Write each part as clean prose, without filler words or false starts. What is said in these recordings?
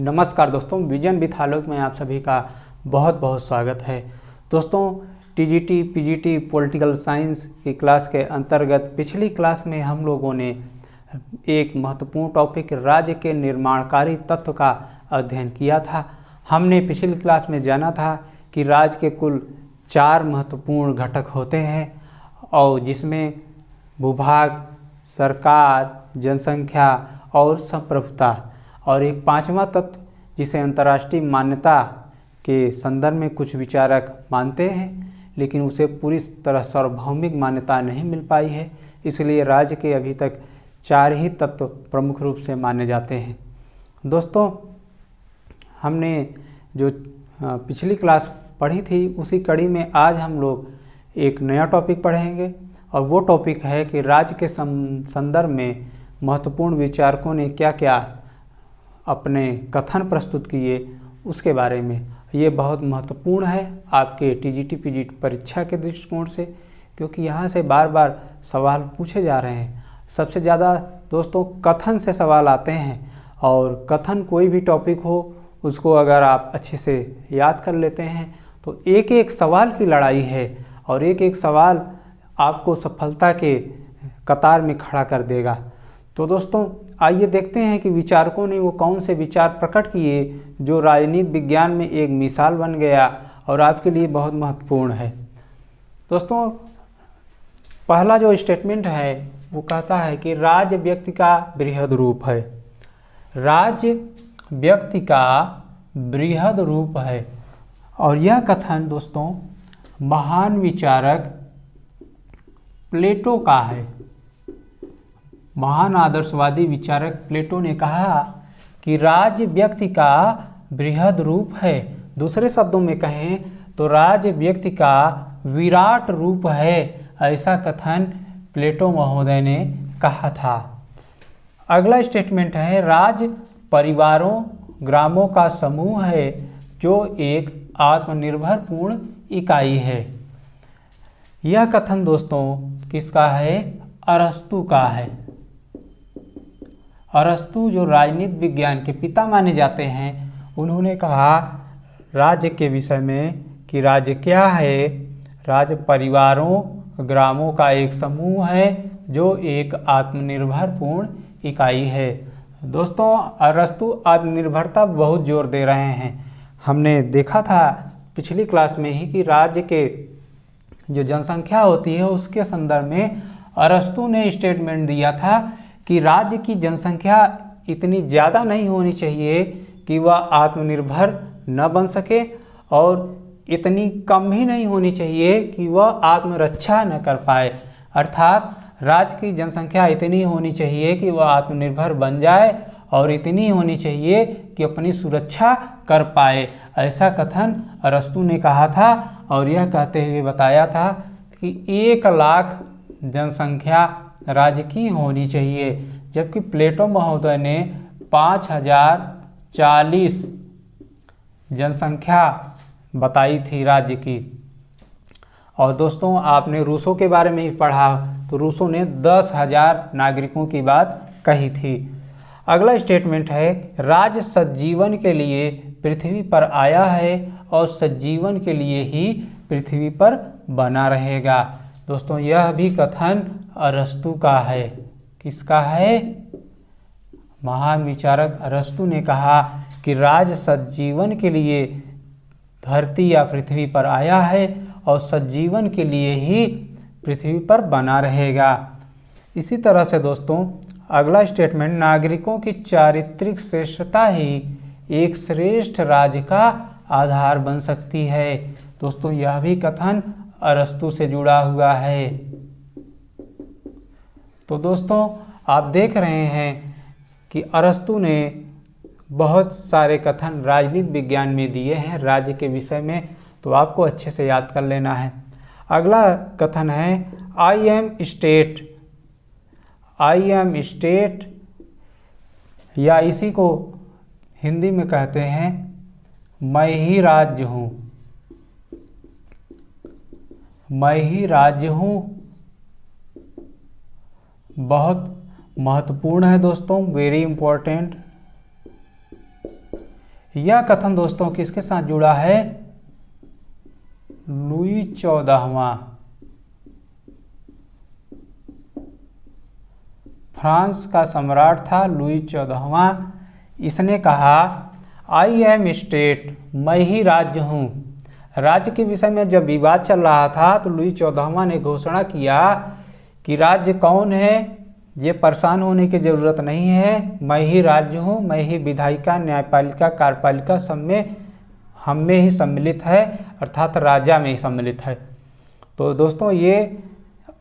नमस्कार दोस्तों, vision with आलोक में आप सभी का बहुत बहुत स्वागत है। दोस्तों, टीजीटी पीजीटी पॉलिटिकल साइंस की क्लास के अंतर्गत पिछली क्लास में हम लोगों ने एक महत्वपूर्ण टॉपिक राज्य के निर्माणकारी तत्व का अध्ययन किया था। हमने पिछली क्लास में जाना था कि राज्य के कुल 4 महत्वपूर्ण घटक होते हैं और जिसमें भूभाग, सरकार, जनसंख्या और संप्रभुता, और एक 5वां तत्व जिसे अंतर्राष्ट्रीय मान्यता के संदर्भ में कुछ विचारक मानते हैं, लेकिन उसे पूरी तरह सार्वभौमिक मान्यता नहीं मिल पाई है। इसलिए राज्य के अभी तक 4 ही तत्व प्रमुख रूप से माने जाते हैं। दोस्तों, हमने जो पिछली क्लास पढ़ी थी उसी कड़ी में आज हम लोग एक नया टॉपिक पढ़ेंगे, और वो टॉपिक है कि राज्य के संदर्भ में महत्वपूर्ण विचारकों ने क्या क्या अपने कथन प्रस्तुत किए उसके बारे में। ये बहुत महत्वपूर्ण है आपके टीजीटी पीजीटी परीक्षा के दृष्टिकोण से, क्योंकि यहाँ से बार बार सवाल पूछे जा रहे हैं। सबसे ज़्यादा दोस्तों कथन से सवाल आते हैं, और कथन कोई भी टॉपिक हो उसको अगर आप अच्छे से याद कर लेते हैं तो एक एक सवाल की लड़ाई है, और एक एक सवाल आपको सफलता के कतार में खड़ा कर देगा। तो दोस्तों, आइए देखते हैं कि विचारकों ने वो कौन से विचार प्रकट किए जो राजनीति विज्ञान में एक मिसाल बन गया और आपके लिए बहुत महत्वपूर्ण है। दोस्तों, पहला जो स्टेटमेंट है वो कहता है कि राज्य व्यक्ति का बृहद रूप है। राज्य व्यक्ति का बृहद रूप है, और यह कथन दोस्तों महान विचारक प्लेटो का है। महान आदर्शवादी विचारक प्लेटो ने कहा कि राज्य व्यक्ति का बृहद रूप है। दूसरे शब्दों में कहें तो राज्य व्यक्ति का विराट रूप है। ऐसा कथन प्लेटो महोदय ने कहा था। अगला स्टेटमेंट है राज्य परिवारों, ग्रामों का समूह है जो एक आत्मनिर्भर पूर्ण इकाई है। यह कथन दोस्तों किसका है? अरस्तु का है। अरस्तु जो राजनीति विज्ञान के पिता माने जाते हैं, उन्होंने कहा राज्य के विषय में कि राज्य क्या है? राज्य परिवारों, ग्रामों का एक समूह है जो एक आत्मनिर्भर पूर्ण इकाई है। दोस्तों, अरस्तु आत्मनिर्भरता बहुत जोर दे रहे हैं। हमने देखा था पिछली क्लास में ही कि राज्य के जो जनसंख्या होती है उसके संदर्भ में अरस्तु ने स्टेटमेंट दिया था कि राज्य की जनसंख्या इतनी ज़्यादा नहीं होनी चाहिए कि वह आत्मनिर्भर न बन सके, और इतनी कम भी नहीं होनी चाहिए कि वह आत्मरक्षा न कर पाए। अर्थात राज्य की जनसंख्या इतनी होनी चाहिए कि वह आत्मनिर्भर बन जाए, और इतनी होनी चाहिए कि अपनी सुरक्षा कर पाए। ऐसा कथन अरस्तु ने कहा था, और यह कहते हुए बताया था कि 1 लाख जनसंख्या राज्य की होनी चाहिए, जबकि प्लेटो महोदय ने 5040 जनसंख्या बताई थी राज्य की। और दोस्तों, आपने रूसों के बारे में ही पढ़ा, तो रूसों ने 10,000 नागरिकों की बात कही थी। अगला स्टेटमेंट है राज्य सज्जीवन के लिए पृथ्वी पर आया है और सज्जीवन के लिए ही पृथ्वी पर बना रहेगा। दोस्तों, यह भी कथन अरस्तु का है। किसका है? महान विचारक अरस्तु ने कहा कि राज्य सज्जीवन के लिए धरती या पृथ्वी पर आया है और सज्जीवन के लिए ही पृथ्वी पर बना रहेगा। इसी तरह से दोस्तों, अगला स्टेटमेंट नागरिकों की चारित्रिक श्रेष्ठता ही एक श्रेष्ठ राज्य का आधार बन सकती है। दोस्तों, यह भी कथन अरस्तु से जुड़ा हुआ है। तो दोस्तों, आप देख रहे हैं कि अरस्तु ने बहुत सारे कथन राजनीति विज्ञान में दिए हैं राज्य के विषय में, तो आपको अच्छे से याद कर लेना है। अगला कथन है I am state. I am state, या इसी को हिंदी में कहते हैं मैं ही राज्य हूँ। मैं ही राज्य हूँ बहुत महत्वपूर्ण है दोस्तों, वेरी इंपॉर्टेंट। यह कथन दोस्तों किसके साथ जुड़ा है? लुई 14वां, फ्रांस का सम्राट था लुई 14वां। इसने कहा आई एम स्टेट, मैं ही राज्य हूँ। राज्य के विषय में जब विवाद चल रहा था तो लुई 14वां ने घोषणा किया कि राज्य कौन है, ये परेशान होने की ज़रूरत नहीं है, मैं ही राज्य हूँ, मैं ही विधायिका, न्यायपालिका, कार्यपालिका सब में हम में ही सम्मिलित है, अर्थात राजा में ही सम्मिलित है। तो दोस्तों ये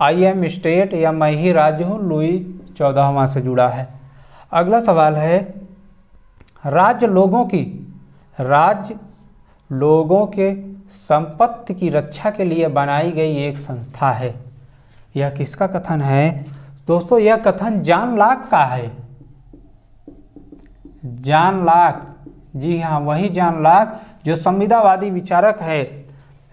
आई एम स्टेट या मैं ही राज्य हूँ लुई 14वां से जुड़ा है। अगला सवाल है, राज्य लोगों के संपत्ति की रक्षा के लिए बनाई गई एक संस्था है। यह किसका कथन है? दोस्तों यह कथन जॉन लॉक का है। जॉन लॉक, जी हाँ, वही जॉन लॉक जो संविदावादी विचारक है,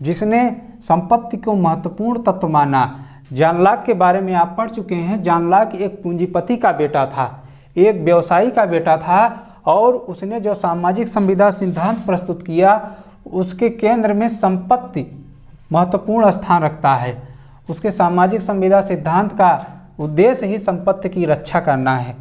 जिसने संपत्ति को महत्वपूर्ण तत्व माना। जॉन लॉक के बारे में आप पढ़ चुके हैं। जॉन लॉक एक पूंजीपति का बेटा था, एक व्यवसायी का बेटा था, और उसने जो सामाजिक संविदा सिद्धांत प्रस्तुत किया उसके केंद्र में संपत्ति महत्वपूर्ण स्थान रखता है। उसके सामाजिक संविदा सिद्धांत का उद्देश्य ही संपत्ति की रक्षा करना है।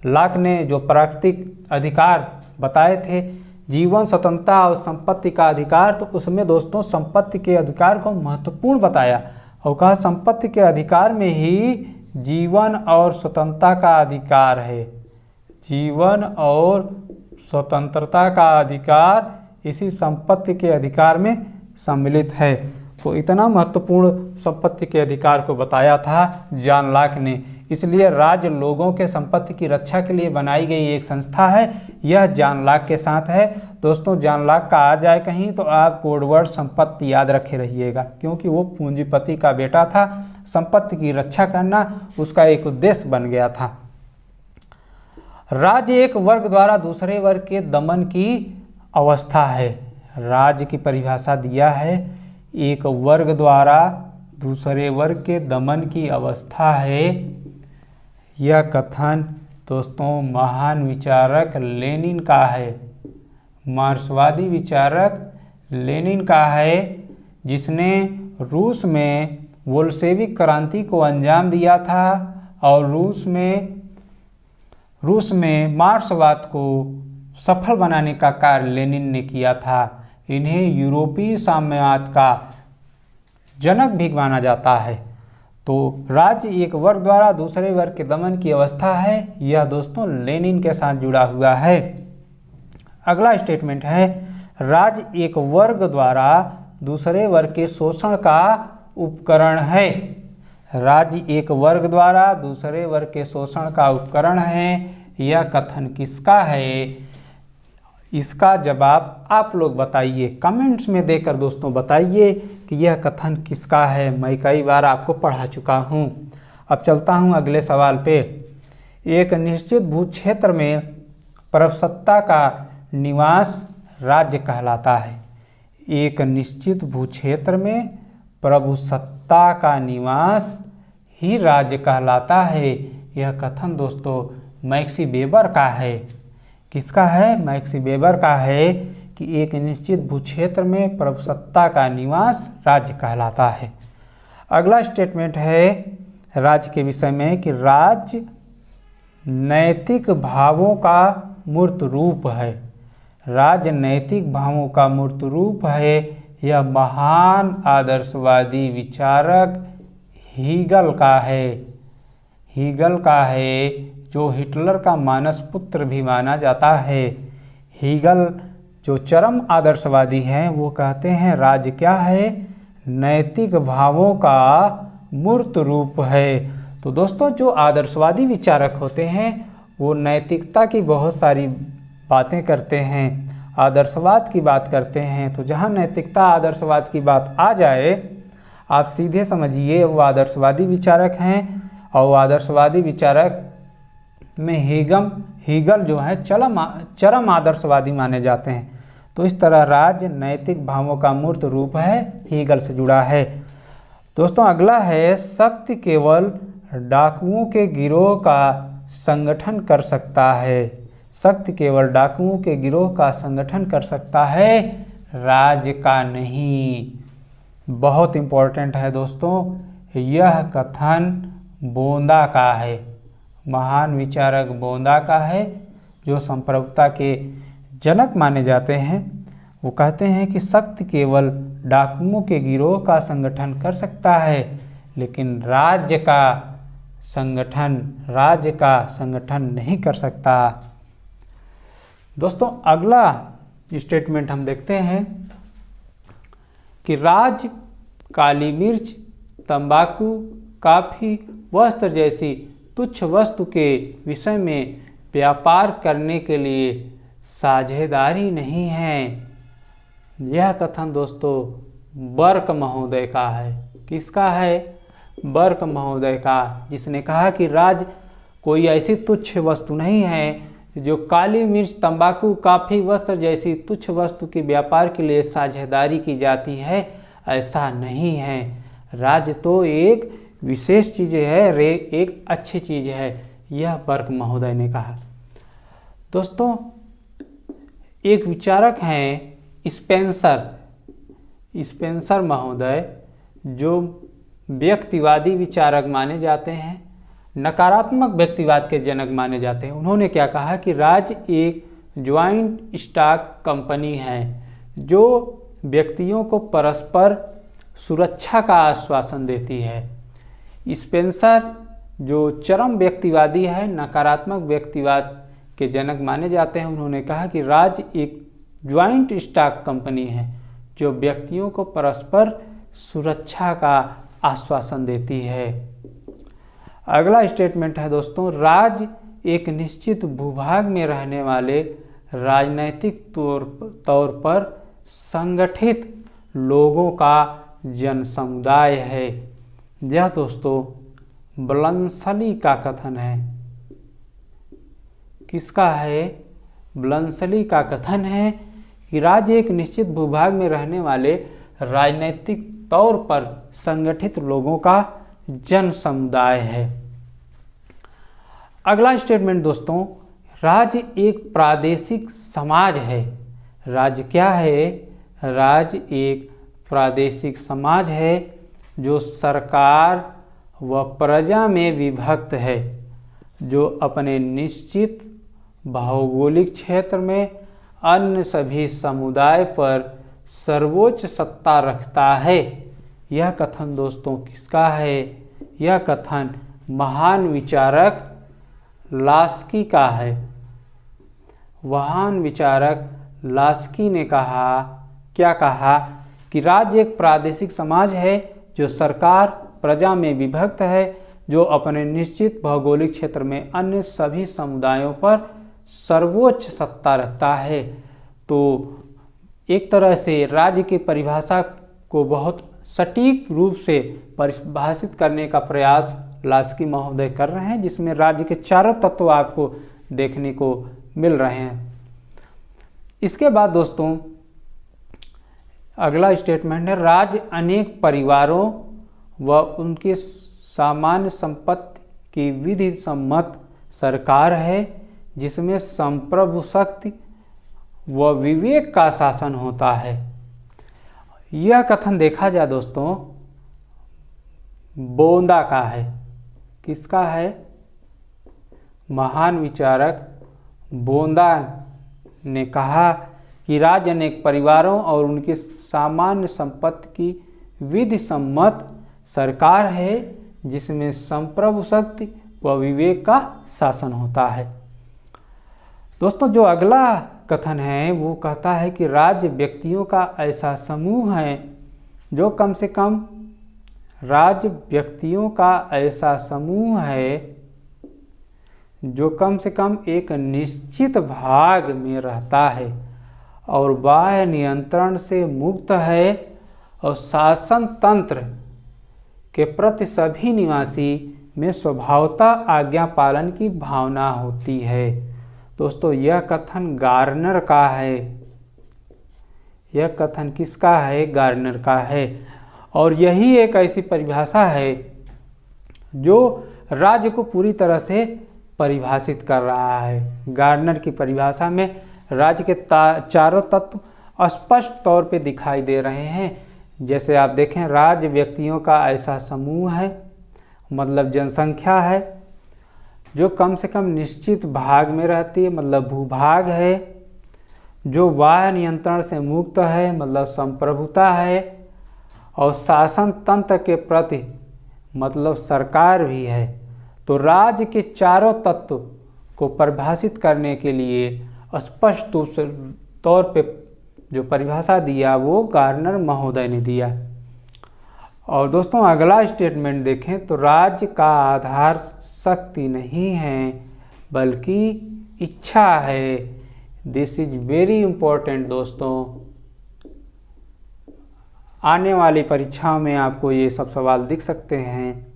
लॉक ने जो प्राकृतिक अधिकार बताए थे, जीवन, स्वतंत्रता और संपत्ति का अधिकार, तो उसमें दोस्तों संपत्ति के अधिकार को महत्वपूर्ण बताया और कहा संपत्ति के अधिकार में ही जीवन और स्वतंत्रता का अधिकार है। जीवन और स्वतंत्रता का अधिकार इसी संपत्ति के अधिकार में सम्मिलित है। तो इतना महत्वपूर्ण संपत्ति के अधिकार को बताया था जॉन लॉक ने। इसलिए राज्य लोगों के संपत्ति की रक्षा के लिए बनाई गई एक संस्था है। यह जॉन लॉक के साथ है। दोस्तों जॉन लॉक का आ जाए कहीं तो आप कोडवर्ड संपत्ति याद रखे रहिएगा, क्योंकि वो पूंजीपति का बेटा था। संपत्ति की रक्षा करना उसका एक उद्देश्य बन गया था। राज्य एक वर्ग द्वारा दूसरे वर्ग के दमन की अवस्था है। राज्य की परिभाषा दिया है, एक वर्ग द्वारा दूसरे वर्ग के दमन की अवस्था है। यह कथन दोस्तों महान विचारक लेनिन का है, मार्क्सवादी विचारक लेनिन का है, जिसने रूस में बोल्शेविक क्रांति को अंजाम दिया था और रूस में मार्क्सवाद को सफल बनाने का कार्य लेनिन ने किया था। इन्हें यूरोपीय साम्यवाद का जनक भी माना जाता है। तो राज्य एक वर्ग द्वारा दूसरे वर्ग के दमन की अवस्था है। यह दोस्तों लेनिन के साथ जुड़ा हुआ है। अगला स्टेटमेंट है, राज्य एक वर्ग द्वारा दूसरे वर्ग के शोषण का उपकरण है। राज्य एक वर्ग द्वारा दूसरे वर्ग के शोषण का उपकरण है। यह कथन किसका है? इसका जवाब आप लोग बताइए, कमेंट्स में देकर दोस्तों बताइए कि यह कथन किसका है। मैं कई बार आपको पढ़ा चुका हूँ। अब चलता हूँ अगले सवाल पे। एक निश्चित भूक्षेत्र में प्रभुसत्ता का निवास राज्य कहलाता है। एक निश्चित भूक्षेत्र में प्रभुसत्ता का निवास ही राज्य कहलाता है। यह कथन दोस्तों मैक्सी वेबर का है। किसका है? मैक्सी वेबर का है कि एक निश्चित भूक्षेत्र में प्रभुसत्ता का निवास राज्य कहलाता है। अगला स्टेटमेंट है राज्य के विषय में कि राज्य नैतिक भावों का मूर्त रूप है। राज्य नैतिक भावों का मूर्त रूप है। यह महान आदर्शवादी विचारक हीगल का है। हीगल का है, जो हिटलर का मानस पुत्र भी माना जाता है। हीगल जो चरम आदर्शवादी हैं वो कहते हैं राज्य क्या है? नैतिक भावों का मूर्त रूप है। तो दोस्तों जो आदर्शवादी विचारक होते हैं वो नैतिकता की बहुत सारी बातें करते हैं, आदर्शवाद की बात करते हैं। तो जहाँ नैतिकता आदर्शवाद की बात आ जाए, आप सीधे समझिए वो आदर्शवादी विचारक हैं। और आदर्शवादी विचारक में हीगल जो है चरम आदर्शवादी माने जाते हैं। तो इस तरह राज्य नैतिक भावों का मूर्त रूप है, हीगल से जुड़ा है। दोस्तों अगला है, शक्ति केवल डाकुओं के गिरोह का संगठन कर सकता है। सख्त केवल डाकुओं के गिरोह का संगठन कर सकता है, राज्य का नहीं। बहुत इम्पोर्टेंट है दोस्तों, यह कथन बोंदा का है, महान विचारक बोंदा का है, जो संप्रभुता के जनक माने जाते हैं। वो कहते हैं कि सख्त केवल डाकुओं के गिरोह का संगठन कर सकता है, लेकिन राज्य का संगठन नहीं कर सकता। दोस्तों अगला स्टेटमेंट हम देखते हैं कि राज्य काली मिर्च, तंबाकू, काफी, वस्त्र जैसी तुच्छ वस्तु के विषय में व्यापार करने के लिए साझेदारी नहीं है। यह कथन दोस्तों बर्क महोदय का है। किसका है? बर्क महोदय का, जिसने कहा कि राज्य कोई ऐसी तुच्छ वस्तु नहीं है जो काली मिर्च, तंबाकू, काफी, वस्त्र जैसी तुच्छ वस्तु के व्यापार के लिए साझेदारी की जाती है। ऐसा नहीं है। राज्य तो एक विशेष चीज़ है, एक अच्छी चीज़ है। यह बर्क महोदय ने कहा। दोस्तों एक विचारक हैं स्पेंसर महोदय, जो व्यक्तिवादी विचारक माने जाते हैं, नकारात्मक व्यक्तिवाद के जनक माने जाते हैं। उन्होंने क्या कहा कि राज्य एक ज्वाइंट स्टॉक कंपनी है जो व्यक्तियों को परस्पर सुरक्षा का आश्वासन देती है। स्पेंसर जो चरम व्यक्तिवादी है, नकारात्मक व्यक्तिवाद के जनक माने जाते हैं, उन्होंने कहा कि राज्य एक ज्वाइंट स्टॉक कंपनी है जो व्यक्तियों को परस्पर सुरक्षा का आश्वासन देती है। अगला स्टेटमेंट है दोस्तों, राज्य एक निश्चित भूभाग में रहने वाले राजनैतिक तौर पर संगठित लोगों का जनसमुदाय है। यह दोस्तों ब्लंसली का कथन है। किसका है? ब्लंसली का कथन है कि राज्य एक निश्चित भूभाग में रहने वाले राजनैतिक तौर पर संगठित लोगों का जन समुदाय है। अगला स्टेटमेंट दोस्तों, राज्य एक प्रादेशिक समाज है। राज्य क्या है? राज्य एक प्रादेशिक समाज है जो सरकार व प्रजा में विभक्त है, जो अपने निश्चित भौगोलिक क्षेत्र में अन्य सभी समुदाय पर सर्वोच्च सत्ता रखता है। यह कथन दोस्तों किसका है? यह कथन महान विचारक लास्की का है। महान विचारक लास्की ने कहा, क्या कहा? कि राज्य एक प्रादेशिक समाज है जो सरकार प्रजा में विभक्त है, जो अपने निश्चित भौगोलिक क्षेत्र में अन्य सभी समुदायों पर सर्वोच्च सत्ता रखता है। तो एक तरह से राज्य की परिभाषा को बहुत सटीक रूप से परिभाषित करने का प्रयास लास्की महोदय कर रहे हैं, जिसमें राज्य के चारों तत्व आपको देखने को मिल रहे हैं। इसके बाद दोस्तों अगला स्टेटमेंट है, राज्य अनेक परिवारों व उनके सामान्य संपत्ति की विधि सम्मत सरकार है, जिसमें संप्रभु शक्ति व विवेक का शासन होता है। यह कथन देखा जाए दोस्तों बोंदा का है। किसका है? महान विचारक बोंदा ने कहा कि राज्य अनेक परिवारों और उनके सामान्य संपत्ति की विधि सम्मत सरकार है, जिसमें संप्रभु शक्ति व विवेक का शासन होता है। दोस्तों जो अगला कथन है वो कहता है कि राज्य व्यक्तियों का ऐसा समूह है जो कम से कम एक निश्चित भाग में रहता है और बाह्य नियंत्रण से मुक्त है और शासन तंत्र के प्रति सभी निवासी में स्वभावतः आज्ञा पालन की भावना होती है। दोस्तों यह कथन गार्नर का है। यह कथन किसका है? गार्नर का है। और यही एक ऐसी परिभाषा है जो राज्य को पूरी तरह से परिभाषित कर रहा है। गार्डनर की परिभाषा में राज्य के चारों तत्व स्पष्ट तौर पे दिखाई दे रहे हैं। जैसे आप देखें, राज्य व्यक्तियों का ऐसा समूह है, मतलब जनसंख्या है, जो कम से कम निश्चित भाग में रहती है, मतलब भूभाग है, जो बाह्य नियंत्रण से मुक्त है, मतलब संप्रभुता है, और शासन तंत्र के प्रति मतलब सरकार भी है। तो राज्य के चारों तत्व को परिभाषित करने के लिए स्पष्ट तौर पे जो परिभाषा दिया वो गार्डनर महोदय ने दिया। और दोस्तों अगला स्टेटमेंट देखें तो राज्य का आधार शक्ति नहीं है बल्कि इच्छा है। दिस इज वेरी इम्पोर्टेंट दोस्तों, आने वाली परीक्षाओं में आपको ये सब सवाल दिख सकते हैं।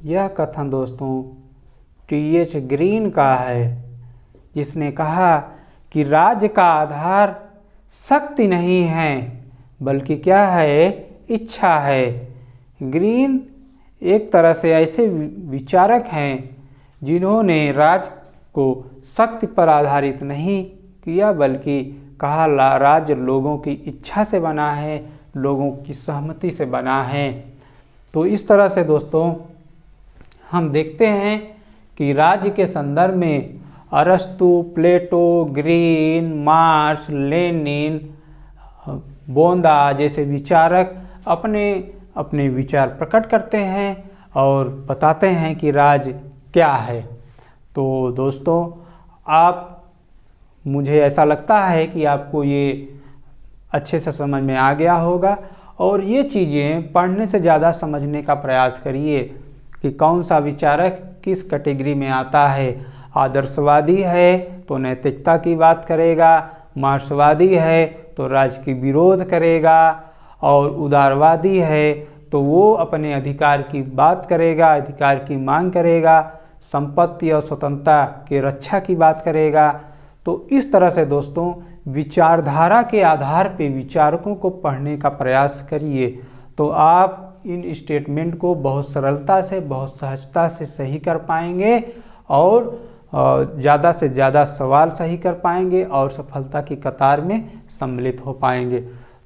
यह कथन दोस्तों टी.एच. ग्रीन का है, जिसने कहा कि राज्य का आधार शक्ति नहीं है बल्कि क्या है, इच्छा है। ग्रीन एक तरह से ऐसे विचारक हैं जिन्होंने राज्य को शक्ति पर आधारित नहीं किया बल्कि कहा राज्य लोगों की इच्छा से बना है, लोगों की सहमति से बना है। तो इस तरह से दोस्तों हम देखते हैं कि राज्य के संदर्भ में अरस्तु, प्लेटो, ग्रीन, मार्क्स, लेनिन, बोंदा जैसे विचारक अपने अपने विचार प्रकट करते हैं और बताते हैं कि राज्य क्या है। तो दोस्तों मुझे ऐसा लगता है कि आपको ये अच्छे से समझ में आ गया होगा, और ये चीज़ें पढ़ने से ज़्यादा समझने का प्रयास करिए कि कौन सा विचारक किस कैटेगरी में आता है। आदर्शवादी है तो नैतिकता की बात करेगा, मार्क्सवादी है तो राज्य की विरोध करेगा, और उदारवादी है तो वो अपने अधिकार की बात करेगा, अधिकार की मांग करेगा, संपत्ति और स्वतंत्रता की रक्षा की बात करेगा। तो इस तरह से दोस्तों विचारधारा के आधार पे विचारकों को पढ़ने का प्रयास करिए, तो आप इन स्टेटमेंट को बहुत सरलता से, बहुत सहजता से सही कर पाएंगे और ज़्यादा से ज़्यादा सवाल सही कर पाएंगे और सफलता की कतार में सम्मिलित हो पाएंगे।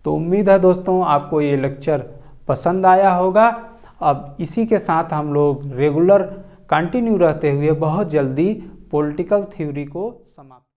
तो उम्मीद है दोस्तों आपको ये लेक्चर पसंद आया होगा। अब इसी के साथ हम लोग रेगुलर कंटिन्यू रहते हुए बहुत जल्दी पॉलिटिकल थ्योरी को